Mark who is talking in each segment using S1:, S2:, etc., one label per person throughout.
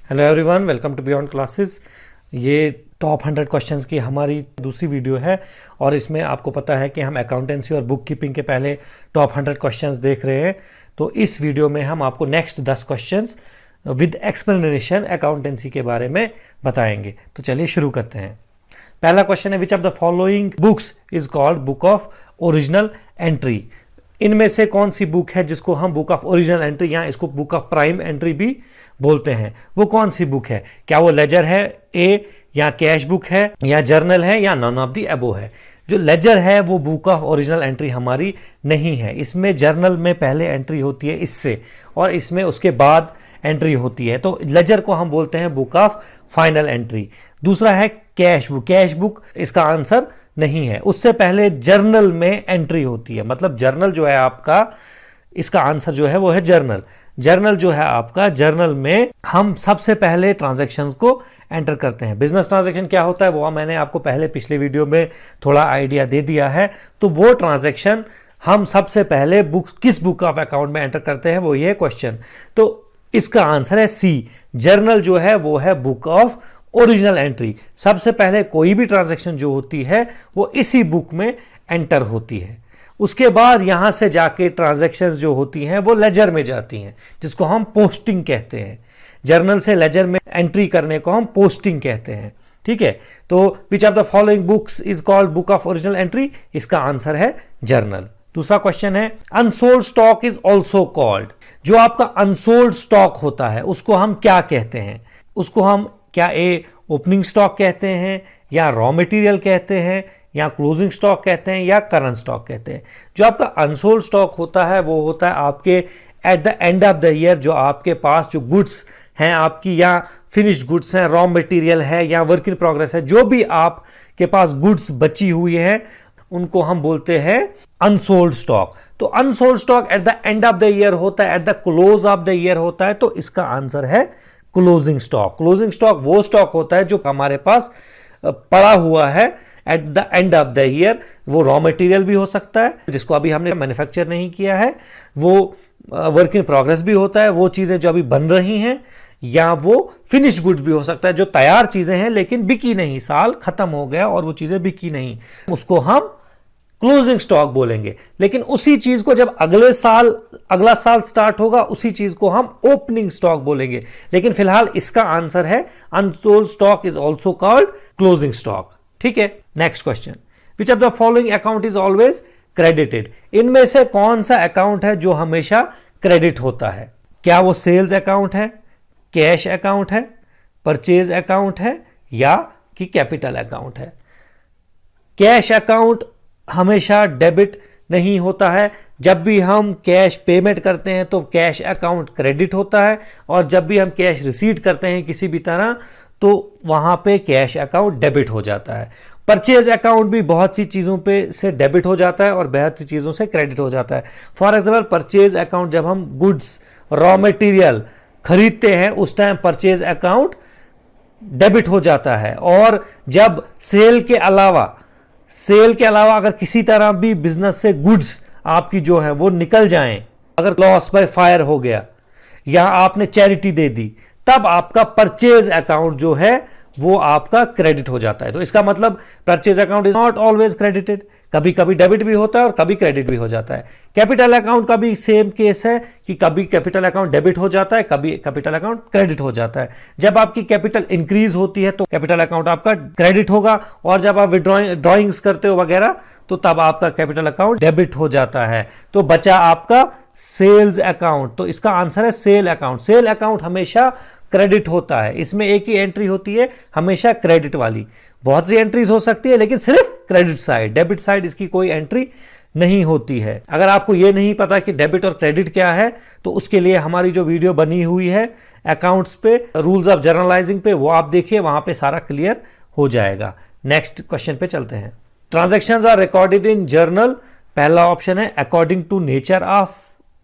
S1: Hello everyone, welcome to beyond classes. ये top 100 questions की हमारी दूसरी वीडियो है और इसमें आपको पता है कि हम अकाउंटेंसी और बुक कीपिंग के पहले टॉप 100 क्वेश्चंस देख रहे हैं। तो इस वीडियो में हम आपको next 10 questions with explanation accountancy के बारे में बताएंगे। तो चलिए शुरू करते हैं। पहला क्वेश्चन है, विच of the following books is called book of original entry. इनमें से कौन सी बुक है जिसको हम बुक ऑफ ओरिजिनल एंट्री या इसको बुक ऑफ प्राइम एंट्री भी बोलते हैं? वो कौन सी बुक है? क्या वो लेजर है ए, या कैश बुक है, या जर्नल है, या नॉन ऑफ द अबो है? जो लेजर है वो बुक ऑफ ओरिजिनल एंट्री हमारी नहीं है। इसमें जर्नल में पहले एंट्री होती है इससे, और इसमें उसके बाद एंट्री होती है। तो लेजर को हम बोलते हैं बुक ऑफ फाइनल एंट्री। दूसरा है कैश बुक। कैश बुक इसका आंसर नहीं है। उससे पहले जर्नल में एंट्री होती है, मतलब जर्नल जो है आपका, इसका आंसर जो है वो है जर्नल। जर्नल जो है आपका, जर्नल में हम सबसे पहले ट्रांजैक्शंस को एंटर करते हैं। बिजनेस ट्रांजैक्शन क्या होता है वो मैंने आपको पहले पिछले वीडियो में थोड़ा आइडिया दे दिया है। तो वो ट्रांजैक्शन हम सबसे पहले किस बुक ऑफ अकाउंट में एंटर करते हैं, वो ये क्वेश्चन। तो इसका आंसर है सी। जर्नल जो है वो है बुक ऑफ ओरिजिनल एंट्री। सबसे पहले कोई भी ट्रांजैक्शन जो होती है वो इसी बुक में एंटर होती है। उसके बाद यहां से जाके ट्रांजैक्शंस जो होती हैं वो लेजर में जाती हैं, जिसको हम पोस्टिंग कहते हैं। जर्नल से लेजर में एंट्री करने को हम पोस्टिंग कहते हैं। ठीक है, तो विच of the following books is called book of original entry? इसका आंसर है जर्नल। दूसरा क्वेश्चन है, unsold stock is also called. जो आपका अनसोल्ड स्टॉक होता है उसको हम क्या कहते हैं? उसको हम क्या ओपनिंग स्टॉक कहते हैं, या रॉ मटेरियल कहते हैं, या क्लोजिंग स्टॉक कहते हैं, या करंट स्टॉक कहते हैं? जो आपका अनसोल्ड स्टॉक होता है वो होता है आपके at the end of the year, जो आपके पास जो गुड्स हैं आपकी, या फिनिश्ड गुड्स हैं, रॉ मटेरियल है, या वर्क इन प्रोग्रेस है, जो भी आपके पास गुड्स बची हुई है उनको हम बोलते हैं अनसोल्ड स्टॉक। तो unsold stock at the end of the year होता है, at the close of the year होता है। तो इसका आंसर है क्लोजिंग स्टॉक। क्लोजिंग स्टॉक वो स्टॉक होता है जो हमारे पास पड़ा हुआ है at the end of the year. वो रॉ मटेरियल भी हो सकता है जिसको अभी हमने मैन्युफैक्चर नहीं किया है, वो वर्क इन प्रोग्रेस भी होता है, वो चीजें जो अभी बन रही हैं, या वो फिनिश्ड गुड्स भी हो सकता है जो तैयार चीजें हैं लेकिन बिकी नहीं, साल खत्म हो गया और वो चीजें बिकी नहीं, उसको हम क्लोजिंग स्टॉक बोलेंगे। लेकिन उसी चीज को जब अगला साल स्टार्ट होगा उसी चीज को हम ओपनिंग स्टॉक बोलेंगे। लेकिन फिलहाल इसका आंसर है unsold stock is also called closing stock. ठीक है, next question, which of the following account is always credited. इनमें से कौन सा अकाउंट है जो हमेशा क्रेडिट होता है? क्या वो सेल्स अकाउंट है, कैश अकाउंट है, परचेज अकाउंट है, या कि कैपिटल अकाउंट है? कैश अकाउंट हमेशा डेबिट नहीं होता है। जब भी हम कैश पेमेंट करते हैं तो कैश अकाउंट क्रेडिट होता है, और जब भी हम कैश रिसीट करते हैं किसी भी तरह तो वहां पे कैश अकाउंट डेबिट हो जाता है। परचेज अकाउंट भी बहुत सी चीजों पे से डेबिट हो जाता है और बहुत सी चीजों से क्रेडिट हो जाता है। फॉर एग्जाम्पल, परचेज अकाउंट जब हम गुड्स, रॉ मटेरियल खरीदते हैं उस टाइम परचेज अकाउंट डेबिट हो जाता है। और जब सेल के अलावा अगर किसी तरह भी बिजनेस से गुड्स आपकी जो है वो निकल जाएं, अगर लॉस बाय फायर हो गया या आपने चैरिटी दे दी, तब आपका परचेज अकाउंट जो है वो आपका क्रेडिट हो जाता है। तो इसका मतलब purchase account is not always credited, कभी कभी डेबिट भी होता है और कभी क्रेडिट भी हो जाता है। कैपिटल अकाउंट का भी सेम केस है कि कभी कैपिटल अकाउंट डेबिट हो जाता है, कभी कैपिटल अकाउंट क्रेडिट हो जाता है। जब आपकी कैपिटल इंक्रीज होती है तो कैपिटल अकाउंट आपका क्रेडिट होगा, और जब आप ड्रॉइंग्स करते हो वगैरह तो तब आपका कैपिटल अकाउंट डेबिट हो जाता है। तो बचा आपका सेल्स अकाउंट। तो इसका आंसर है सेल अकाउंट। सेल अकाउंट हमेशा क्रेडिट होता है, इसमें एक ही एंट्री होती है हमेशा क्रेडिट वाली। बहुत सी एंट्रीज हो सकती है लेकिन सिर्फ क्रेडिट साइड, डेबिट साइड इसकी कोई एंट्री नहीं होती है। अगर आपको यह नहीं पता कि डेबिट और क्रेडिट क्या है तो उसके लिए हमारी जो वीडियो बनी हुई है अकाउंट्स पे, रूल्स ऑफ जर्नलाइजिंग पे, वो आप देखिए, वहां पे सारा क्लियर हो जाएगा। नेक्स्ट क्वेश्चन पे चलते हैं। Transactions are recorded in journal. पहला ऑप्शन है according to nature of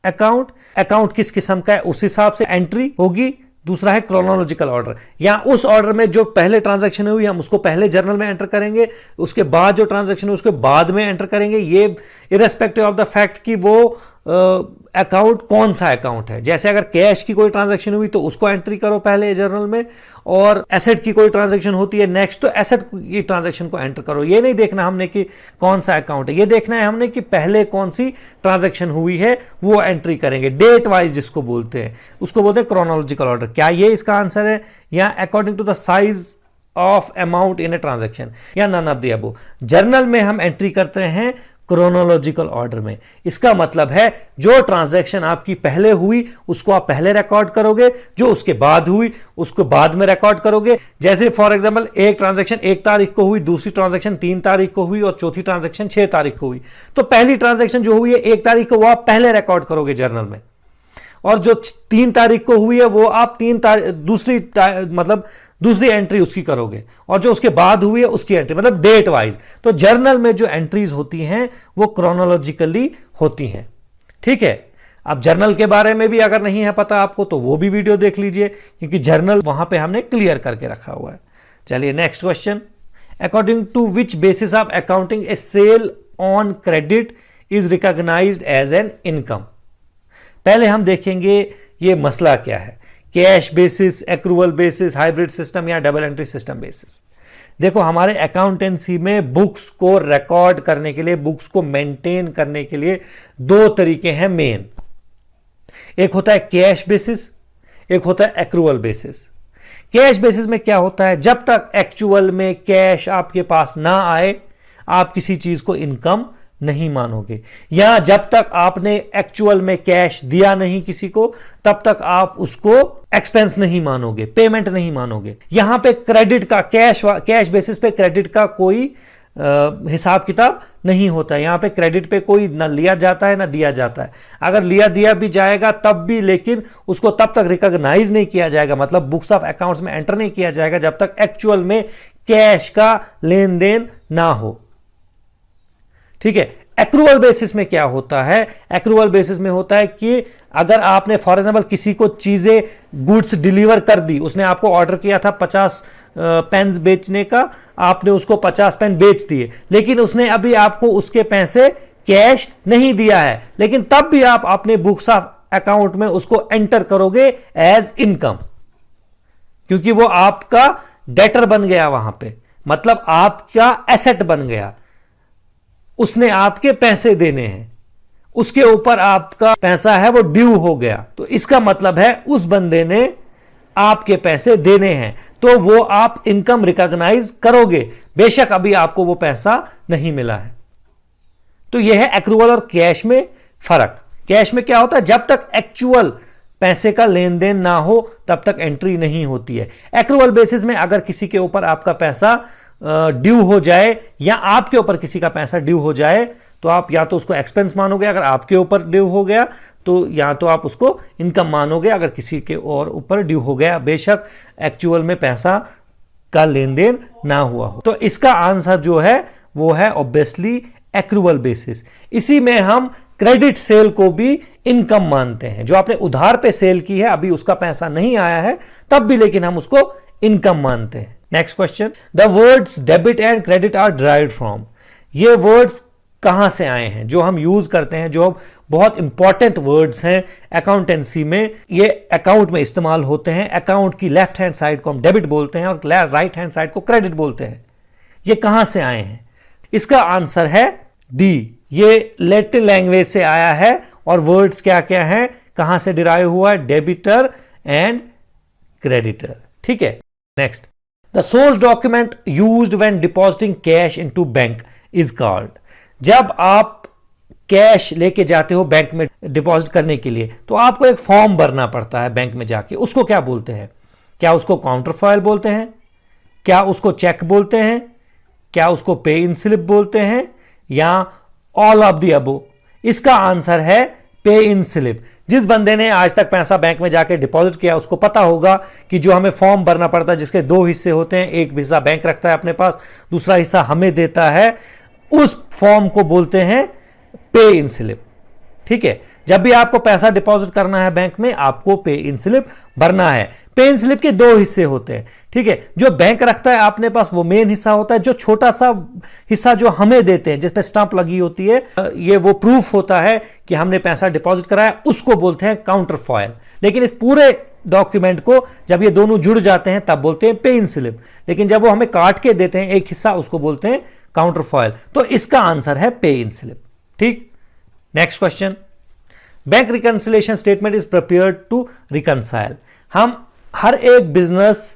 S1: account. Account किस किस्म का है उस हिसाब से एंट्री होगी। दूसरा है क्रोनोलॉजिकल ऑर्डर, या उस ऑर्डर में जो पहले ट्रांजैक्शन हुई हम उसको पहले जर्नल में एंटर करेंगे, उसके बाद जो ट्रांजैक्शन हुई उसके बाद में एंटर करेंगे, ये इरेस्पेक्टिव ऑफ द फैक्ट कि वो अकाउंट कौन सा अकाउंट है। जैसे अगर कैश की कोई ट्रांजैक्शन हुई तो उसको एंट्री करो पहले जर्नल में, और एसेट की कोई ट्रांजैक्शन होती है नेक्स्ट तो एसेट की ट्रांजैक्शन को एंटर करो। ये नहीं देखना हमने कि कौन सा अकाउंट है, ये देखना है हमने कि पहले कौन सी ट्रांजैक्शन हुई है वो एंट्री करेंगे। डेट वाइज जिसको बोलते हैं उसको बोलते हैं क्रोनोलॉजिकल ऑर्डर। क्या ये इसका आंसर है, या according to the size of amount in a transaction, या none of the above. Journal में हम एंट्री करते हैं क्रोनोलॉजिकल ऑर्डर में। इसका मतलब है जो ट्रांजैक्शन आपकी पहले हुई उसको आप पहले रिकॉर्ड करोगे, जो उसके बाद हुई उसको बाद में रिकॉर्ड करोगे। जैसे फॉर एग्जांपल एक ट्रांजैक्शन 1 तारीख को हुई, दूसरी ट्रांजैक्शन 3 तारीख को हुई और चौथी ट्रांजैक्शन 6 तारीख को हुई, तो पहली ट्रांजैक्शन जो हुई है 1 तारीख को वो आप पहले रिकॉर्ड करोगे जर्नल में, और जो 3 तारीख को हुई है वो आप दूसरी एंट्री उसकी करोगे, और जो उसके बाद हुई है उसकी एंट्री, मतलब डेट वाइज। तो जर्नल में जो एंट्रीज होती हैं वो क्रोनोलॉजिकली होती हैं। ठीक है, अब जर्नल के बारे में भी अगर नहीं है पता आपको तो वो भी वीडियो देख लीजिए, क्योंकि जर्नल वहां पे हमने क्लियर करके रखा हुआ है। चलिए next question, according to which basis of accounting a sale on credit is recognised as an income. पहले हम देखेंगे ये मसला क्या है, cash basis, accrual basis, hybrid system या डबल एंट्री सिस्टम बेसिस। देखो हमारे अकाउंटेंसी में बुक्स को रिकॉर्ड करने के लिए, बुक्स को मेंटेन करने के लिए 2 तरीके हैं मेन। एक होता है कैश बेसिस, एक होता है एक्रूवल बेसिस। कैश बेसिस में क्या होता है, जब तक एक्चुअल में कैश आपके पास ना आए आप किसी चीज को इनकम नहीं मानोगे, या जब तक आपने एक्चुअल में कैश दिया नहीं किसी को तब तक आप उसको एक्सपेंस नहीं मानोगे, पेमेंट नहीं मानोगे। यहां पे क्रेडिट का, कैश बेसिस पे क्रेडिट का कोई हिसाब किताब नहीं होता है। यहां पे क्रेडिट पे कोई ना लिया जाता है ना दिया जाता है। अगर लिया दिया भी जाएगा तब भी, लेकिन उसको तब तक रिकॉग्नाइज नहीं किया जाएगा, मतलब बुक्स ऑफ अकाउंट्स में एंटर नहीं किया जाएगा जब तक एक्चुअल में कैश का लेन देन ना हो। ठीक है, एक्रूवल बेसिस में क्या होता है, एक्रूवल बेसिस में होता है कि अगर आपने फॉर एग्जांपल किसी को चीजें, गुड्स डिलीवर कर दी, उसने आपको ऑर्डर किया था 50 पेन्स बेचने का, आपने उसको 50 पेन बेच दिए, लेकिन उसने अभी आपको उसके पैसे कैश नहीं दिया है, लेकिन तब भी आप अपने बुक्स ऑफ अकाउंट में उसको एंटर करोगे एज इनकम, क्योंकि वो आपका डेटर बन गया वहां पे, मतलब आपका एसेट बन गया। उसने आपके पैसे देने हैं, उसके ऊपर आपका पैसा है वो ड्यू हो गया, तो इसका मतलब है उस बंदे ने आपके पैसे देने हैं, तो वो आप इनकम रिकॉग्नाइज करोगे, बेशक अभी आपको वो पैसा नहीं मिला है। तो यह है एक्रूवल और कैश में फर्क। कैश में क्या होता है, जब तक एक्चुअल पैसे का लेन देन ना हो तब तक एंट्री नहीं होती है। एक्रूवल बेसिस में अगर किसी के ऊपर आपका पैसा ड्यू हो जाए या आपके ऊपर किसी का पैसा ड्यू हो जाए तो आप या तो उसको एक्सपेंस मानोगे, अगर आपके ऊपर ड्यू हो गया तो या तो आप उसको इनकम मानोगे अगर किसी के और ऊपर ड्यू हो गया, बेशक एक्चुअल में पैसा का लेन देन ना हुआ हो। तो इसका आंसर जो है वो है ऑब्वियसली एक्रूवल बेसिस। इसी में हम क्रेडिट सेल को भी इनकम मानते हैं। जो आपने उधार पे सेल की है, अभी उसका पैसा नहीं आया है तब भी लेकिन हम उसको इनकम मानते हैं। Next question, the words debit and credit are derived from. ये वर्ड्स कहां से आए हैं जो हम यूज करते हैं, जो बहुत इंपॉर्टेंट वर्ड्स हैं अकाउंटेंसी में, ये अकाउंट में इस्तेमाल होते हैं। अकाउंट की लेफ्ट हैंड साइड को हम डेबिट बोलते हैं और राइट हैंड साइड को क्रेडिट बोलते हैं। ये कहां से आए हैं, इसका आंसर है डी। ये लैटिन लैंग्वेज से आया है और वर्ड्स क्या क्या हैं, कहां से डिराइव हुआ है, डेबिटर एंड क्रेडिटर। ठीक है, next, the source document used when depositing cash into bank is called. जब आप कैश लेके जाते हो बैंक में डिपॉजिट करने के लिए तो आपको एक फॉर्म भरना पड़ता है बैंक में जाके, उसको क्या बोलते हैं? क्या उसको काउंटर फॉइल बोलते हैं, क्या उसको चेक बोलते हैं, क्या उसको पे इन स्लिप बोलते हैं, या ऑल ऑफ द अबव? इसका आंसर है पे इन स्लिप। जिस बंदे ने आज तक पैसा बैंक में जाके डिपॉजिट किया उसको पता होगा कि जो हमें फॉर्म भरना पड़ता है जिसके 2 हिस्से होते हैं, एक हिस्सा बैंक रखता है अपने पास, दूसरा हिस्सा हमें देता है, उस फॉर्म को बोलते हैं पे इन स्लिप। ठीक है, जब भी आपको पैसा डिपॉजिट करना है बैंक में, आपको पे इन स्लिप भरना है। पे इन स्लिप के दो हिस्से होते हैं, ठीक है। जो बैंक रखता है अपने पास वो मेन हिस्सा होता है, जो छोटा सा हिस्सा जो हमें देते हैं जिसपे स्टांप लगी होती है, ये वो प्रूफ होता है कि हमने पैसा डिपॉजिट कराया, उसको बोलते हैं काउंटर फॉयल। लेकिन इस पूरे डॉक्यूमेंट को जब ये दोनों जुड़ जाते हैं तब बोलते हैं पे इन स्लिप, लेकिन जब वो हमें काट के देते हैं एक हिस्सा, उसको बोलते हैं काउंटर फॉयल। तो इसका आंसर है पे इन स्लिप, ठीक। Next question, bank reconciliation statement is prepared to reconcile. हम हर एक बिजनेस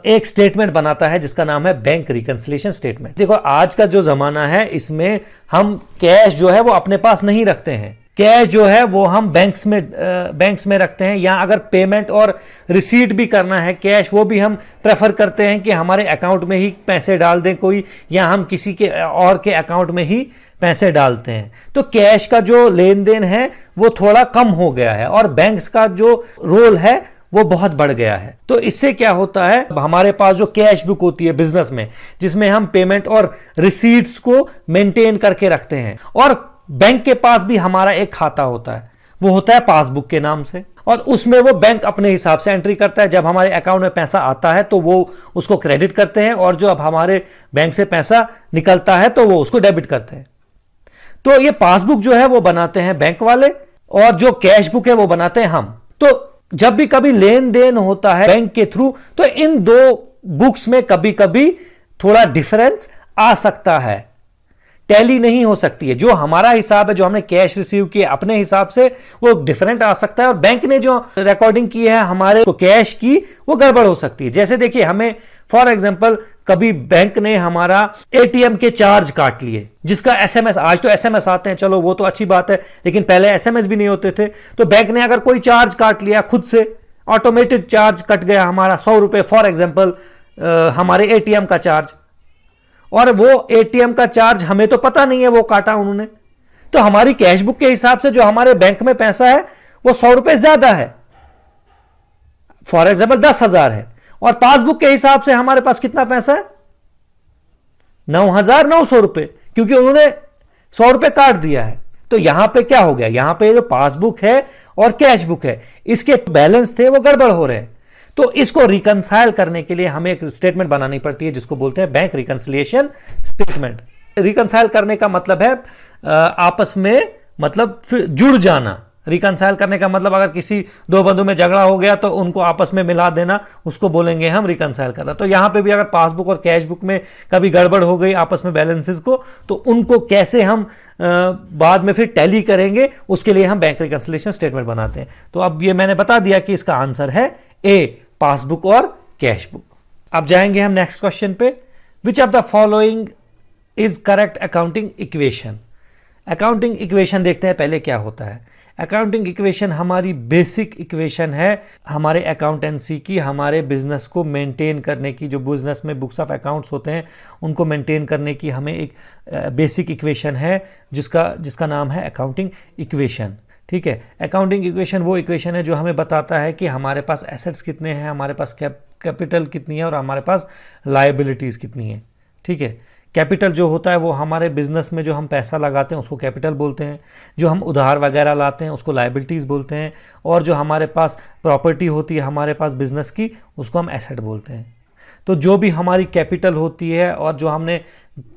S1: एक स्टेटमेंट बनाता है जिसका नाम है बैंक रिकंसिलिएशन स्टेटमेंट। देखो आज का जो जमाना है इसमें हम कैश जो है वो अपने पास नहीं रखते हैं, कैश जो है वो हम बैंक्स में रखते हैं, या अगर पेमेंट और रिसीट भी करना है कैश, वो भी हम प्रेफर करते हैं कि हमारे अकाउंट में ही पैसे डाल दें कोई, या हम किसी के और के अकाउंट में ही पैसे डालते हैं। तो कैश का जो लेन देन है वो थोड़ा कम हो गया है और बैंक्स का जो रोल है वो बहुत बढ़ गया है। तो इससे क्या होता है, हमारे पास जो कैश बुक होती है बिजनेस में, जिसमें हम पेमेंट और रिसीट्स को मेंटेन करके रखते हैं, और बैंक के पास भी हमारा एक खाता होता है, वो होता है पासबुक के नाम से, और उसमें वो बैंक अपने हिसाब से एंट्री करता है। जब हमारे अकाउंट में पैसा आता है तो वो उसको क्रेडिट करते हैं, और जो अब हमारे बैंक से पैसा निकलता है तो वो उसको डेबिट करते हैं। तो ये पासबुक जो है वो बनाते हैं बैंक वाले, और जो कैश बुक है वो बनाते हैं हम। तो जब भी कभी लेन देन होता है बैंक के थ्रू, तो इन दो बुक्स में कभी कभी थोड़ा डिफरेंस आ सकता है, टैली नहीं हो सकती है। जो हमारा हिसाब है, जो हमने कैश रिसीव किया अपने हिसाब से, वो डिफरेंट आ सकता है, और बैंक ने जो रिकॉर्डिंग की है हमारे को कैश की, वो गड़बड़ हो सकती है। जैसे देखिए, हमें फॉर एग्जांपल कभी बैंक ने हमारा एटीएम के चार्ज काट लिए, जिसका एसएमएस, आज तो एसएमएस आते हैं, चलो वो तो अच्छी बात है, लेकिन पहले एसएमएस भी नहीं होते थे। तो बैंक ने अगर कोई चार्ज काट लिया खुद से, ऑटोमेटेड चार्ज कट गया हमारा 100 रुपए फॉर एग्जांपल, हमारे एटीएम का चार्ज, और वो एटीएम का चार्ज हमें तो पता नहीं है वो काटा उन्होंने, तो हमारी कैश बुक के हिसाब से जो हमारे बैंक में पैसा है वो 100 रुपए ज्यादा है, फॉर एग्जांपल 10,000 है, और पासबुक के हिसाब से हमारे पास कितना पैसा है, 9,900 रुपए, क्योंकि उन्होंने 100 रुपए काट दिया है। तो यहां पे क्या हो गया, यहां पे जो पासबुक है और कैश बुक है, इसके बैलेंस थे वो गड़बड़ हो रहे हैं। तो इसको रिकंसाइल करने के लिए हमें एक स्टेटमेंट बनानी पड़ती है जिसको बोलते हैं बैंक रिकंसिलिएशन स्टेटमेंट। रिकंसाइल करने का मतलब है आपस में, मतलब जुड़ जाना। रिकंसाइल करने का मतलब अगर किसी दो बंधु में झगड़ा हो गया तो उनको आपस में मिला देना, उसको बोलेंगे हम रिकंसाइल करना। तो यहां पे भी अगर पासबुक और कैश बुक में कभी गड़बड़ हो गई आपस में बैलेंसेस को, तो उनको कैसे हम बाद में फिर टैली करेंगे, उसके लिए हम बैंक रिकंसिलिएशन स्टेटमेंट बनाते हैं। तो अब ये मैंने बता दिया कि इसका आंसर है ए, पासबुक और कैश बुक। अब जाएंगे हम नेक्स्ट क्वेश्चन पे, विच of the following is correct accounting equation. Accounting equation देखते हैं पहले क्या होता है। अकाउंटिंग इक्वेशन हमारी बेसिक इक्वेशन है हमारे अकाउंटेंसी की, हमारे बिजनेस को मेंटेन करने की। जो बिजनेस में बुक्स ऑफ अकाउंट्स होते हैं उनको मेंटेन करने की हमें एक बेसिक इक्वेशन है जिसका नाम है अकाउंटिंग इक्वेशन, ठीक है। अकाउंटिंग इक्वेशन वो इक्वेशन है जो हमें बताता है कि हमारे पास एसेट्स कितने हैं, हमारे पास कैपिटल कितनी है और हमारे पास लायबिलिटीज़ कितनी है, ठीक है। कैपिटल जो होता है वो हमारे बिजनेस में जो हम पैसा लगाते हैं उसको कैपिटल बोलते हैं, जो हम उधार वगैरह लाते हैं उसको लायबिलिटीज़ बोलते हैं, और जो हमारे पास प्रॉपर्टी होती है हमारे पास बिजनेस की, उसको हम एसेट बोलते हैं। तो जो भी हमारी कैपिटल होती है और जो हमने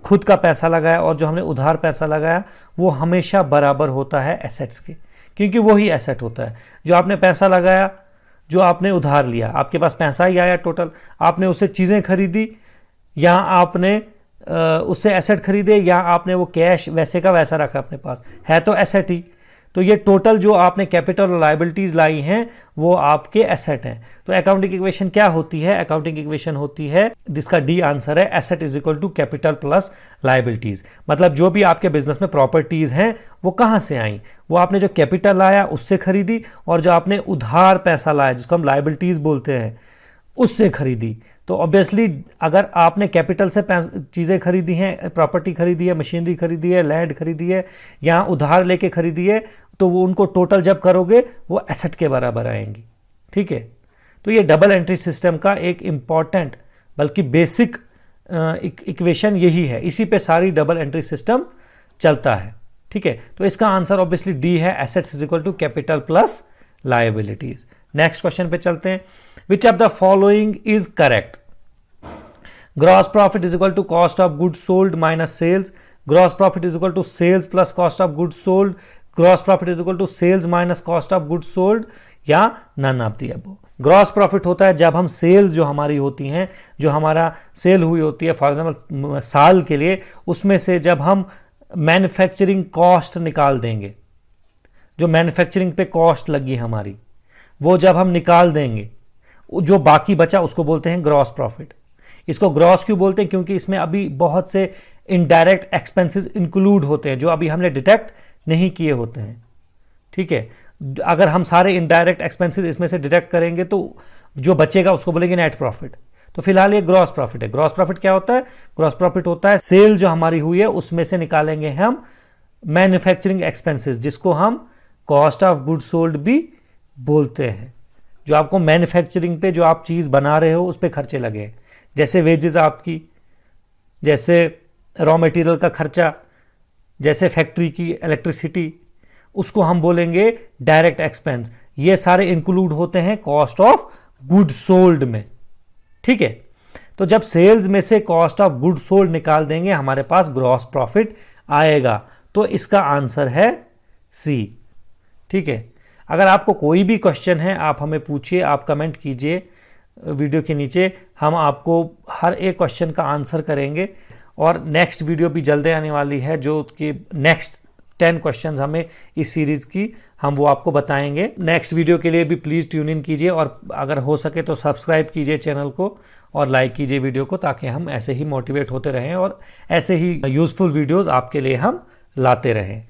S1: खुद का पैसा लगाया और जो हमने उधार पैसा लगाया, वो हमेशा बराबर होता है एसेट्स के, क्योंकि वही एसेट होता है। जो आपने पैसा लगाया, जो आपने उधार लिया, आपके पास पैसा ही आया टोटल, आपने उससे चीज़ें खरीदी, या आपने उससे एसेट खरीदे, या आपने वो कैश वैसे का वैसा रखा अपने पास, है तो एसेट ही। तो ये टोटल जो आपने कैपिटल और लायबिलिटीज लाई हैं वो आपके एसेट हैं। तो अकाउंटिंग इक्वेशन क्या होती है? अकाउंटिंग इक्वेशन होती है जिसका डी आंसर है asset is equal to capital plus liabilities. मतलब जो भी आपके बिजनेस में प्रॉपर्टीज हैं वो कहां से आई? वो आपने जो कैपिटल लाया उससे खरीदी, और जो आपने उधार पैसा लाया जिसको हम लायबिलिटीज बोलते हैं उससे खरीदी। तो ऑब्वियसली अगर आपने कैपिटल से चीज़ें खरीदी हैं, प्रॉपर्टी खरीदी है, मशीनरी खरीदी है, लैंड खरीदी है, या उधार लेके खरीदी है, तो वो उनको टोटल जब करोगे वो एसेट के बराबर आएंगी, ठीक है। तो ये डबल एंट्री सिस्टम का एक इम्पॉर्टेंट बल्कि बेसिक इक्वेशन यही है, इसी पे सारी डबल एंट्री सिस्टम चलता है। ठीक है, तो इसका आंसर ऑब्वियसली डी है, assets is equal to capital plus liabilities. Next question पे चलते हैं। Which of the following is correct? Gross profit is equal to cost of goods sold minus sales, gross profit is equal to sales plus cost of goods sold, gross profit is equal to sales minus cost of goods sold, या none of the above. Gross profit होता है जब हम sales जो हमारी होती हैं, जो हमारा सेल हुई होती है फॉर एग्जाम्पल साल के लिए, उसमें से जब हम मैन्युफैक्चरिंग कॉस्ट निकाल देंगे, जो मैन्युफैक्चरिंग पे कॉस्ट लगी हमारी, वो जब हम निकाल देंगे, जो बाकी बचा उसको बोलते हैं ग्रॉस प्रॉफिट। इसको ग्रॉस क्यों बोलते हैं? क्योंकि इसमें अभी बहुत से इनडायरेक्ट एक्सपेंसेस इंक्लूड होते हैं जो अभी हमने डिटेक्ट नहीं किए होते हैं। ठीक है, अगर हम सारे इनडायरेक्ट एक्सपेंसेस इसमें से डिटेक्ट करेंगे तो जो बचेगा उसको बोलेंगे नेट प्रॉफिट। तो फिलहाल ये ग्रॉस प्रॉफिट है। ग्रॉस प्रॉफिट क्या होता है? ग्रॉस प्रॉफिट होता है सेल जो हमारी हुई है उसमें से निकालेंगे हम मैन्युफैक्चरिंग एक्सपेंसेस, जिसको हम कॉस्ट ऑफ गुड्स सोल्ड भी बोलते हैं। जो आपको मैन्युफैक्चरिंग पे जो आप चीज बना रहे हो उस पर खर्चे लगे, जैसे वेजेस आपकी, जैसे रॉ मटेरियल का खर्चा, जैसे फैक्ट्री की इलेक्ट्रिसिटी, उसको हम बोलेंगे डायरेक्ट एक्सपेंस। ये सारे इंक्लूड होते हैं कॉस्ट ऑफ गुड सोल्ड में। ठीक है, तो जब सेल्स में से कॉस्ट ऑफ गुड सोल्ड निकाल देंगे हमारे पास ग्रॉस प्रॉफिट आएगा। तो इसका आंसर है सी। ठीक है, अगर आपको कोई भी क्वेश्चन है आप हमें पूछिए, आप कमेंट कीजिए वीडियो के नीचे, हम आपको हर एक क्वेश्चन का आंसर करेंगे। और नेक्स्ट वीडियो भी जल्दी आने वाली है, जो कि नेक्स्ट 10 क्वेश्चंस हमें इस सीरीज की हम वो आपको बताएंगे। नेक्स्ट वीडियो के लिए भी प्लीज ट्यून इन कीजिए, और अगर हो सके तो सब्सक्राइब कीजिए चैनल को और लाइक कीजिए वीडियो को, ताकि हम ऐसे ही मोटिवेट होते रहें और ऐसे ही यूजफुल वीडियोस आपके लिए हम लाते रहें।